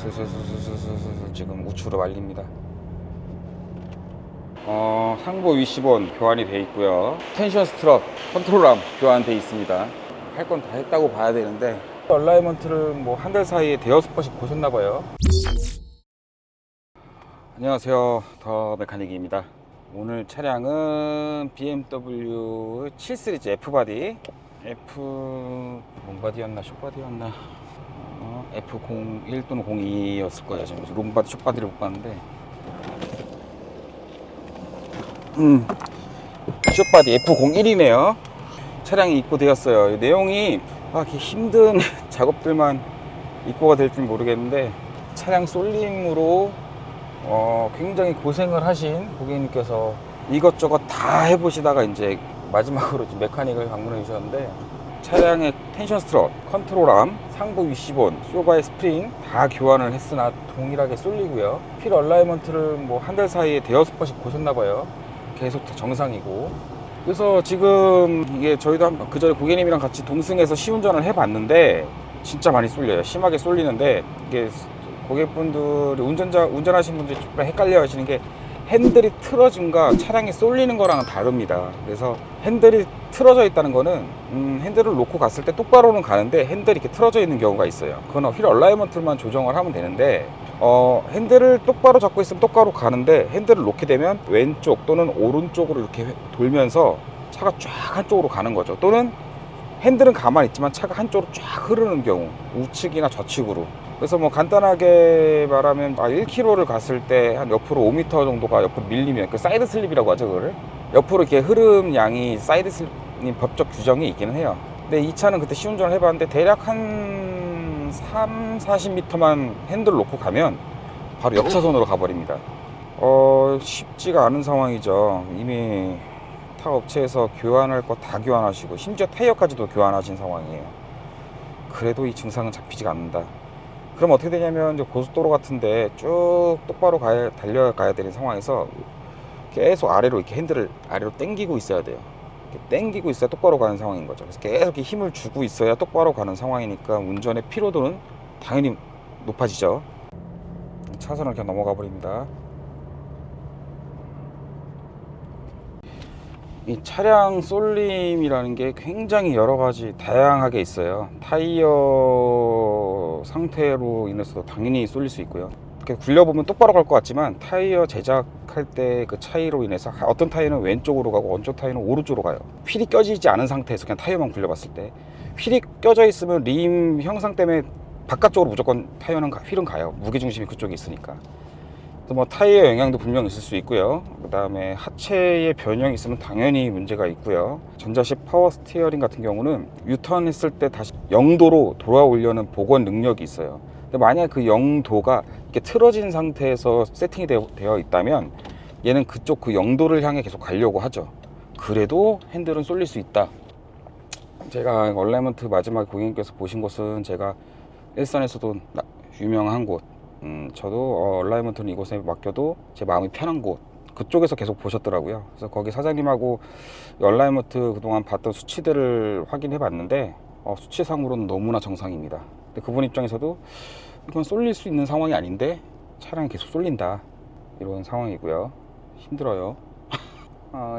슬슬슬슬슬슬 지금 우측으로 말립니다. 상부 위시본 교환이 돼 있고요. 텐션 스트럿, 컨트롤암 교환돼 있습니다. 할 건 다 했다고 봐야 되는데 얼라이먼트를 뭐 한 달 사이에 대여섯 번씩 보셨나 봐요. 안녕하세요, 더 메카닉입니다. 오늘 차량은 BMW 7 시리즈 F바디, 롱바디였나 숏바디였나, F01 또는 02였을 거예요. 지금 롱바디 숏바디를 못 봤는데 숏바디 F01이네요. 차량이 입고되었어요. 내용이 이렇게 힘든 작업들만 입고가 될 줄 모르겠는데, 차량 쏠림으로 굉장히 고생을 하신 고객님께서 이것저것 다 해보시다가 이제 마지막으로 메카닉을 방문해 주셨는데, 차량의 텐션 스트럿, 컨트롤암, 상부 위시본, 쇼바의 스프링 다 교환을 했으나 동일하게 쏠리고요. 휠 얼라이먼트를 뭐 한 달 사이에 대여섯 번씩 보셨나 봐요. 계속 정상이고. 그래서 지금 이게 저희도 그전에 고객님이랑 같이 동승해서 시운전을 해봤는데 진짜 많이 쏠려요. 심하게 쏠리는데, 이게 고객분들이 운전하시는 분들이 좀 헷갈려 하시는 게, 핸들이 틀어짐과 차량이 쏠리는 거랑은 다릅니다. 그래서 핸들이 틀어져 있다는 거는 핸들을 놓고 갔을 때 똑바로는 가는데 핸들이 이렇게 틀어져 있는 경우가 있어요. 그건 휠 얼라이먼트만 조정을 하면 되는데, 핸들을 똑바로 잡고 있으면 똑바로 가는데 핸들을 놓게 되면 왼쪽 또는 오른쪽으로 이렇게 돌면서 차가 쫙 한쪽으로 가는 거죠. 또는 핸들은 가만히 있지만 차가 한쪽으로 쫙 흐르는 경우, 우측이나 좌측으로. 그래서 뭐 간단하게 말하면 1km를 갔을 때 한 옆으로 5m 정도가 옆으로 밀리면, 그 사이드 슬립이라고 하죠. 그거를 옆으로 이렇게 흐름 양이 사이드 슬립 법적 규정이 있기는 해요. 근데 이 차는 그때 시운전을 해봤는데 대략 한 40m만 핸들을 놓고 가면 바로 옆차선으로 가버립니다. 쉽지가 않은 상황이죠. 이미 타 업체에서 교환할 거 다 교환하시고 심지어 타이어까지도 교환하신 상황이에요. 그래도 이 증상은 잡히지가 않는다. 그럼 어떻게 되냐면, 이제 고속도로 같은데 쭉 똑바로 달려가야 되는 상황에서 계속 아래로 이렇게 핸들을 아래로 당기고 있어야 돼요. 이렇게 당기고 있어야 똑바로 가는 상황인 거죠. 그래서 계속 이렇게 힘을 주고 있어야 똑바로 가는 상황이니까 운전의 피로도는 당연히 높아지죠. 차선을 그냥 넘어가 버립니다. 이 차량 쏠림이라는 게 굉장히 여러 가지 다양하게 있어요. 타이어 상태로 인해서도 당연히 쏠릴 수 있고요. 이렇게 굴려보면 똑바로 갈 것 같지만 타이어 제작할 때 그 차이로 인해서 어떤 타이어는 왼쪽으로 가고 어떤 타이어는 오른쪽으로 가요. 휠이 껴지지 않은 상태에서 그냥 타이어만 굴려봤을 때, 휠이 껴져 있으면 림 형상 때문에 바깥쪽으로 무조건 휠은 가요. 무게중심이 그쪽에 있으니까. 뭐 타이어 영향도 분명 있을 수 있고요. 그 다음에 하체의 변형이 있으면 당연히 문제가 있고요. 전자식 파워 스티어링 같은 경우는 유턴 했을 때 다시 0도로 돌아오려는 복원 능력이 있어요. 근데 만약 그 0도가 이렇게 틀어진 상태에서 세팅이 되어 있다면 얘는 그쪽 그 0도를 향해 계속 가려고 하죠. 그래도 핸들은 쏠릴 수 있다. 제가 얼라이먼트 마지막에 고객님께서 보신 곳은 제가 일선에서도 유명한 곳, 저도 얼라이먼트는 이곳에 맡겨도 제 마음이 편한 곳, 그쪽에서 계속 보셨더라고요. 그래서 거기 사장님하고 얼라이먼트 그동안 봤던 수치들을 확인해 봤는데, 수치상으로는 너무나 정상입니다. 근데 그분 입장에서도 이건 쏠릴 수 있는 상황이 아닌데 차량이 계속 쏠린다, 이런 상황이고요. 힘들어요.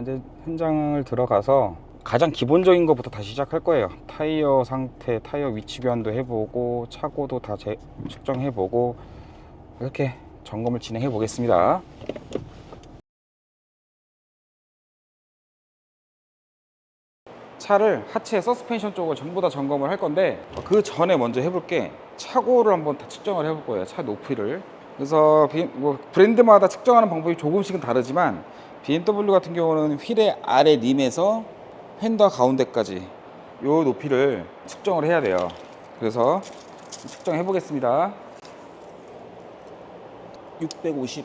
이제 현장을 들어가서 가장 기본적인 것부터 다시 시작할 거예요. 타이어 상태, 타이어 위치 교환도 해보고 차고도 다 측정해보고 이렇게 점검을 진행해 보겠습니다. 차를 하체 서스펜션 쪽을 전부 다 점검을 할 건데, 그 전에 먼저 해볼 게 차고를 한번 다 측정을 해볼 거예요. 차 높이를. 그래서 뭐 브랜드마다 측정하는 방법이 조금씩은 다르지만 BMW 같은 경우는 휠의 아래 림에서 핸더 가운데까지 요 높이를 측정을 해야 돼요. 그래서 측정해 보겠습니다. 650,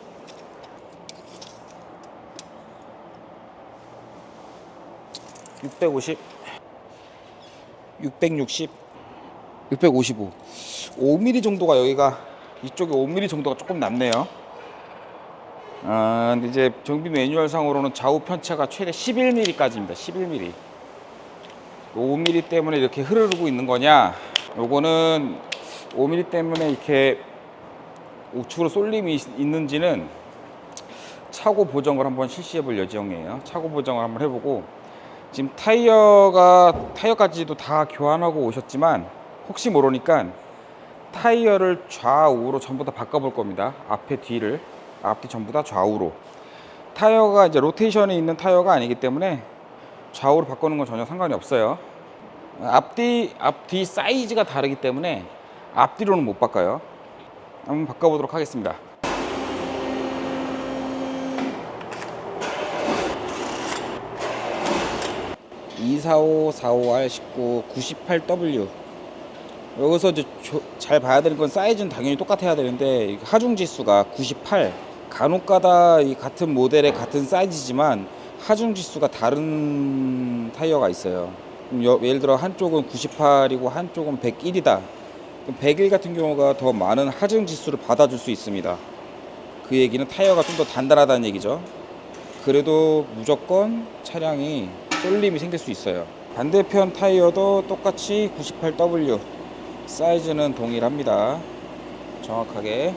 650, 660, 655, 5mm 정도가 여기가, 이쪽에 5mm 정도가 조금 남네요. 근데 이제 정비 매뉴얼 상으로는 좌우 편차가 최대 11mm까지입니다. 11mm. 5mm 때문에 이렇게 흐르고 있는 거냐? 요거는 5mm 때문에 이렇게 우측으로 쏠림이 있는지는 차고 보정을 한번 시시해 볼 예정이에요. 차고 보정을 한번 해보고, 지금 타이어까지도 다 교환하고 오셨지만 혹시 모르니까 타이어를 좌우로 전부 다 바꿔볼 겁니다. 앞뒤 전부 다 좌우로. 타이어가 이제 로테이션이 있는 타이어가 아니기 때문에 좌우로 바꾸는 건 전혀 상관이 없어요. 앞뒤 사이즈가 다르기 때문에 앞뒤로는 못 바꿔요. 한번 바꿔보도록 하겠습니다. (245) (45R19) (98W) 여기서 이제 잘 봐야 되는 건 사이즈는 당연히 똑같아야 되는데 하중 지수가 98. 간혹가다 이 같은 모델의 같은 사이즈지만 하중 지수가 다른 타이어가 있어요. 예를 들어 한쪽은 98이고 한쪽은 101이다. 101 같은 경우가 더 많은 하중 지수를 받아줄 수 있습니다. 그 얘기는 타이어가 좀 더 단단하다는 얘기죠. 그래도 무조건 차량이 쏠림이 생길 수 있어요. 반대편 타이어도 똑같이 98W, 사이즈는 동일합니다. 정확하게.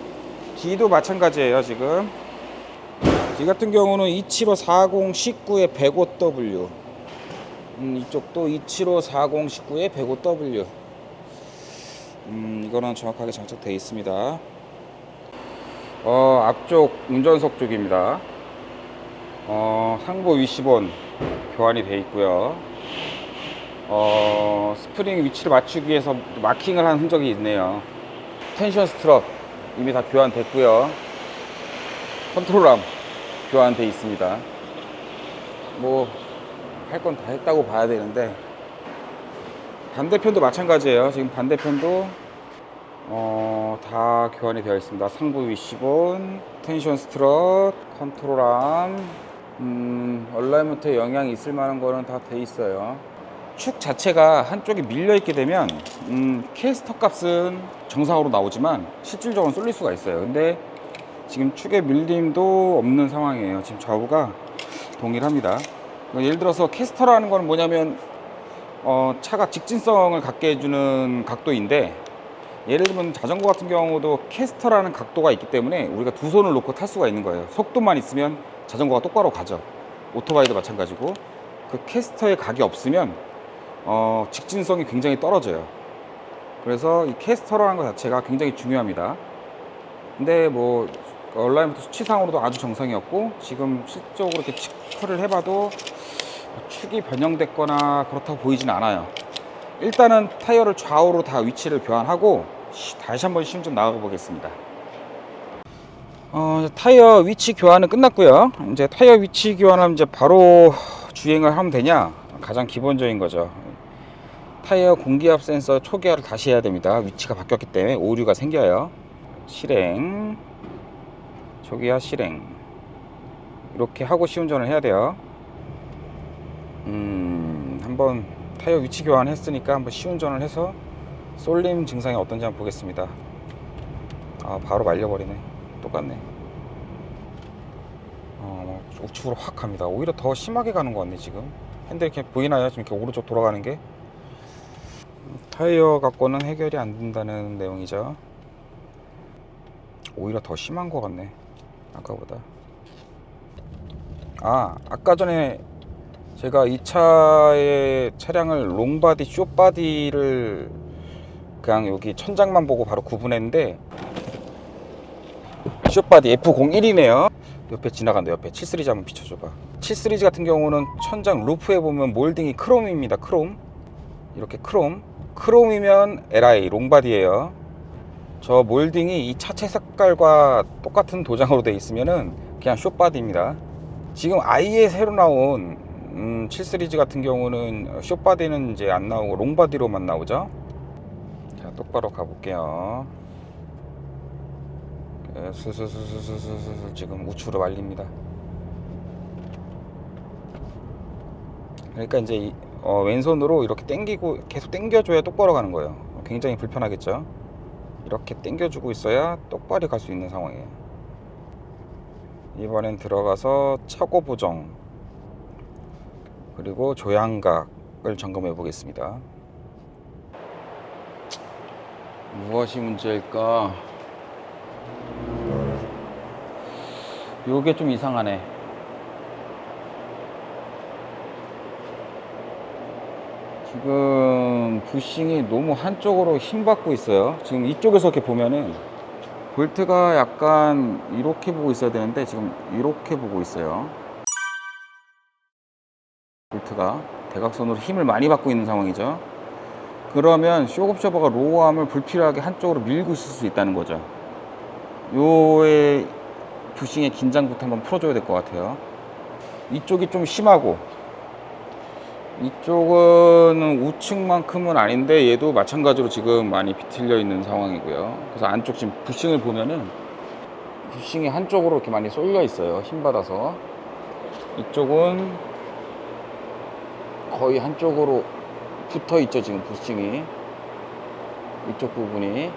뒤도 마찬가지예요. 지금 뒤 같은 경우는 2754019의 105W, 이쪽도 2754019의 105W. 이거는 정확하게 장착되어 있습니다. 앞쪽 운전석 쪽입니다. 상부 위시본 교환이 되어 있고요. 스프링 위치를 맞추기 위해서 마킹을 한 흔적이 있네요. 텐션 스트럿 이미 다 교환됐고요. 컨트롤암 교환되어 있습니다. 뭐 할 건 다 했다고 봐야 되는데, 반대편도 마찬가지예요. 지금 반대편도 다 교환이 되어 있습니다. 상부 위시본, 텐션 스트럿, 컨트롤암, 얼라이먼트에 영향이 있을 만한 거는 다 돼 있어요. 축 자체가 한쪽에 밀려 있게 되면 캐스터 값은 정상으로 나오지만 실질적으로 쏠릴 수가 있어요. 근데 지금 축의 밀림도 없는 상황이에요. 지금 좌우가 동일합니다. 예를 들어서 캐스터라는 건 뭐냐면 차가 직진성을 갖게 해주는 각도인데, 예를 들면 자전거 같은 경우도 캐스터라는 각도가 있기 때문에 우리가 두 손을 놓고 탈 수가 있는 거예요. 속도만 있으면 자전거가 똑바로 가죠. 오토바이도 마찬가지고, 그 캐스터의 각이 없으면 직진성이 굉장히 떨어져요. 그래서 이 캐스터라는 것 자체가 굉장히 중요합니다. 근데 뭐 얼라이먼트 수치상으로도 아주 정상이었고, 지금 실적으로 이렇게 체크를 해봐도 축이 변형됐거나 그렇다고 보이진 않아요. 일단은 타이어를 좌우로 다 위치를 교환하고 다시 한번 시험 좀 나가 보겠습니다. 타이어 위치 교환은 끝났고요. 이제 타이어 위치 교환하면 이제 바로 주행을 하면 되냐? 가장 기본적인 거죠. 타이어 공기압 센서 초기화를 다시 해야 됩니다. 위치가 바뀌었기 때문에 오류가 생겨요. 실행, 초기화 실행, 이렇게 하고 시운전을 해야 돼요. 한번 타이어 위치 교환했으니까 한번 시운전을 해서 쏠림 증상이 어떤지 한번 보겠습니다. 바로 말려버리네. 똑같네. 우측으로 확 갑니다. 오히려 더 심하게 가는 것 같네. 지금 핸들 이렇게 보이나요? 지금 이렇게 오른쪽 돌아가는 게. 타이어 갖고는 해결이 안 된다는 내용이죠. 오히려 더 심한 것 같네, 아까보다. 아까 전에 제가 이 차의 차량을 롱바디, 숏바디를 그냥 여기 천장만 보고 바로 구분했는데, 숏바디 F01이네요. 옆에 지나간다. 옆에 7시리즈 한번 비춰줘봐. 7시리즈 같은 경우는 천장 루프에 보면 몰딩이 크롬입니다. 크롬, 이렇게 크롬이면 LI 롱바디예요. 저 몰딩이 이 차체 색깔과 똑같은 도장으로 되어 있으면은 그냥 숏바디입니다. 지금 아예 새로 나온 7시리즈 같은 경우는 숏바디는 이제 안 나오고 롱바디로만 나오죠. 자, 똑바로 가볼게요. 슬슬 지금 우측으로 말립니다. 그러니까 이제 왼손으로 이렇게 당기고 계속 당겨줘야 똑바로 가는 거예요. 굉장히 불편하겠죠. 이렇게 당겨주고 있어야 똑바로 갈 수 있는 상황이에요. 이번엔 들어가서 차고 보정 그리고 조향각을 점검해 보겠습니다. 무엇이 문제일까? 요게 좀 이상하네. 지금 부싱이 너무 한쪽으로 힘 받고 있어요. 지금 이쪽에서 이렇게 보면은 볼트가 약간 이렇게 보고 있어야 되는데 지금 이렇게 보고 있어요. 볼트가 대각선으로 힘을 많이 받고 있는 상황이죠. 그러면 쇼급셔버가 로어암을 불필요하게 한쪽으로 밀고 있을 수 있다는 거죠. 요의 부싱의 긴장부터 한번 풀어줘야 될 것 같아요. 이쪽이 좀 심하고 이쪽은 우측만큼은 아닌데 얘도 마찬가지로 지금 많이 비틀려 있는 상황이고요. 그래서 안쪽 지금 부싱을 보면은 부싱이 한쪽으로 이렇게 많이 쏠려 있어요. 힘 받아서. 이쪽은 거의 한쪽으로 붙어 있죠. 지금 부싱이 이쪽 부분이,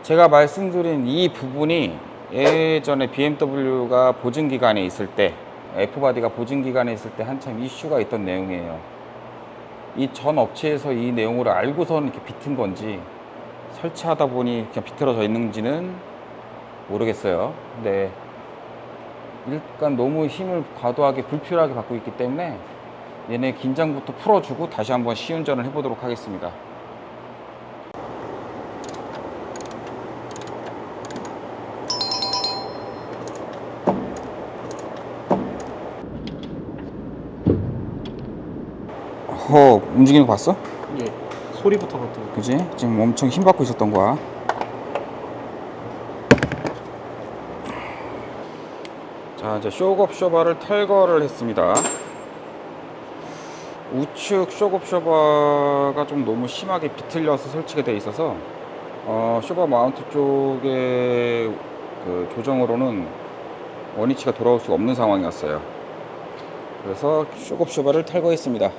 제가 말씀드린 이 부분이 예전에 BMW가 보증기간에 있을 때, F바디가 보증기간에 있을 때 한참 이슈가 있던 내용이에요. 이 전 업체에서 이 내용을 알고서는 이렇게 비튼 건지 설치하다 보니 그냥 비틀어져 있는지는 모르겠어요. 근데 일단 너무 힘을 과도하게 불필요하게 받고 있기 때문에 얘네 긴장부터 풀어주고 다시 한번 시운전을 해보도록 하겠습니다. 움직이는 거 봤어? 예, 소리부터 같은. 그지? 지금 엄청 힘 받고 있었던 거야. 자, 이제 쇼급쇼버를 탈거를 했습니다. 우측 쇼급쇼버가 좀 너무 심하게 비틀려서 설치가 되어 있어서 쇼버 마운트 쪽의 그 조정으로는 원위치가 돌아올 수가 없는 상황이었어요. 그래서 쇼급쇼버를 탈거했습니다.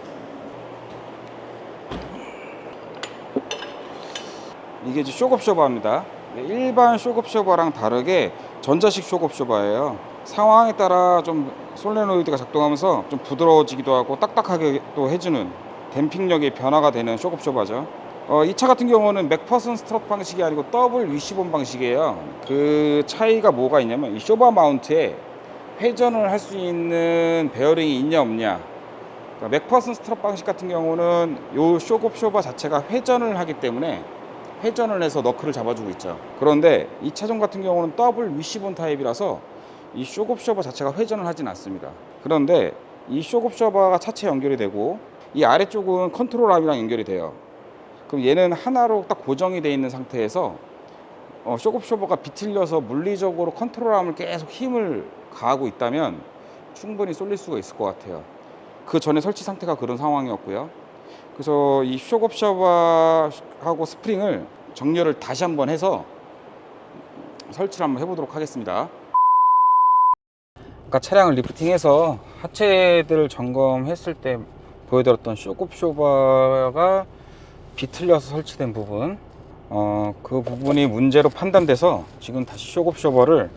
이게 이제 쇼급쇼버입니다. 일반 쇼급쇼버랑 다르게 전자식 쇼급쇼버예요. 상황에 따라 좀 솔레노이드가 작동하면서 좀 부드러워지기도 하고 딱딱하게 또 해주는 댐핑력의 변화가 되는 쇼급쇼버죠. 이 차 같은 경우는 맥퍼슨 스트럿 방식이 아니고 더블 위시본 방식이에요. 그 차이가 뭐가 있냐면 이 쇼버 마운트에 회전을 할 수 있는 베어링이 있냐 없냐. 그러니까 맥퍼슨 스트럿 방식 같은 경우는 이 쇼급쇼버 자체가 회전을 하기 때문에 회전을 해서 너클을 잡아주고 있죠. 그런데 이 차종 같은 경우는 더블 위시본 타입이라서 이 쇼급쇼버 자체가 회전을 하진 않습니다. 그런데 이 쇼급쇼버가 차체 연결이 되고 이 아래쪽은 컨트롤암이랑 연결이 돼요. 그럼 얘는 하나로 딱 고정이 되어 있는 상태에서 쇼급쇼버가 비틀려서 물리적으로 컨트롤암을 계속 힘을 가하고 있다면 충분히 쏠릴 수가 있을 것 같아요. 그 전에 설치 상태가 그런 상황이었고요. 그래서 이 쇼급쇼버하고 스프링을 정렬을 다시 한번 해서 설치를 한번 해보도록 하겠습니다. 아까 차량을 리프팅해서 하체들을 점검했을 때 보여드렸던 쇼급쇼버가 비틀려서 설치된 부분, 그 부분이 문제로 판단돼서 지금 다시 쇼급쇼버를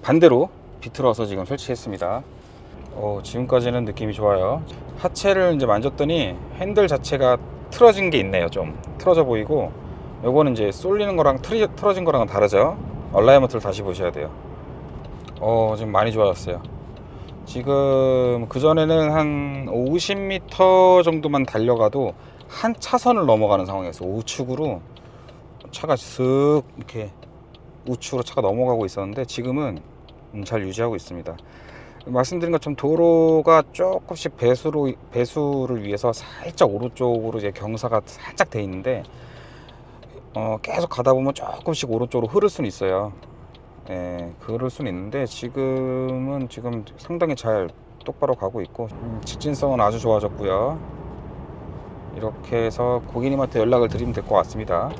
반대로 비틀어서 지금 설치했습니다. 지금까지는 느낌이 좋아요. 하체를 이제 만졌더니 핸들 자체가 틀어진 게 있네요. 좀 틀어져 보이고, 요거는 이제 쏠리는 거랑 틀어진 거랑은 다르죠. 얼라이먼트를 다시 보셔야 돼요. 지금 많이 좋아졌어요. 지금 그전에는 한 50m 정도만 달려가도 한 차선을 넘어가는 상황이었어요. 우측으로 차가 슥 이렇게 우측으로 차가 넘어가고 있었는데 지금은 잘 유지하고 있습니다. 말씀드린 것처럼 도로가 조금씩 배수를 위해서 살짝 오른쪽으로 이제 경사가 살짝 돼 있는데 계속 가다 보면 조금씩 오른쪽으로 흐를 수는 있어요. 그럴 수는 있는데 지금 상당히 잘 똑바로 가고 있고 직진성은 아주 좋아졌고요. 이렇게 해서 고객님한테 연락을 드리면 될 것 같습니다.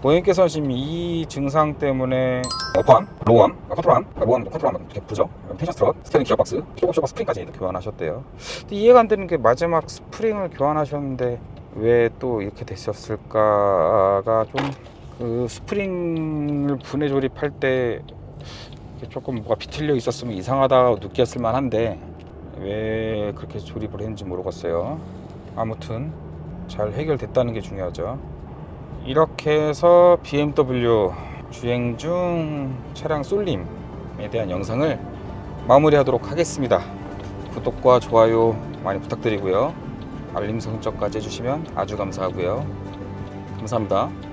고객님께서 지금 이 증상 때문에 어퍼암, 로우암, 컨트롤암, 로우암, 컨트롤암 이렇게 부죠. 텐션 스트럿, 스테어링 기어박스, 쇼버 스프링까지 교환하셨대요. 근데 이해가 안 되는 게 마지막 스프링을 교환하셨는데 왜 또 이렇게 됐었을까가 좀, 그 스프링을 분해 조립할 때 조금 뭐가 비틀려 있었으면 이상하다 느꼈을 만한데 왜 그렇게 조립을 했는지 모르겠어요. 아무튼 잘 해결됐다는 게 중요하죠. 이렇게 해서 BMW 주행 중 차량 쏠림 대한 영상을 마무리하도록 하겠습니다. 구독과 좋아요 많이 부탁드리고요. 알림 설정까지 해주시면 아주 감사하고요. 감사합니다.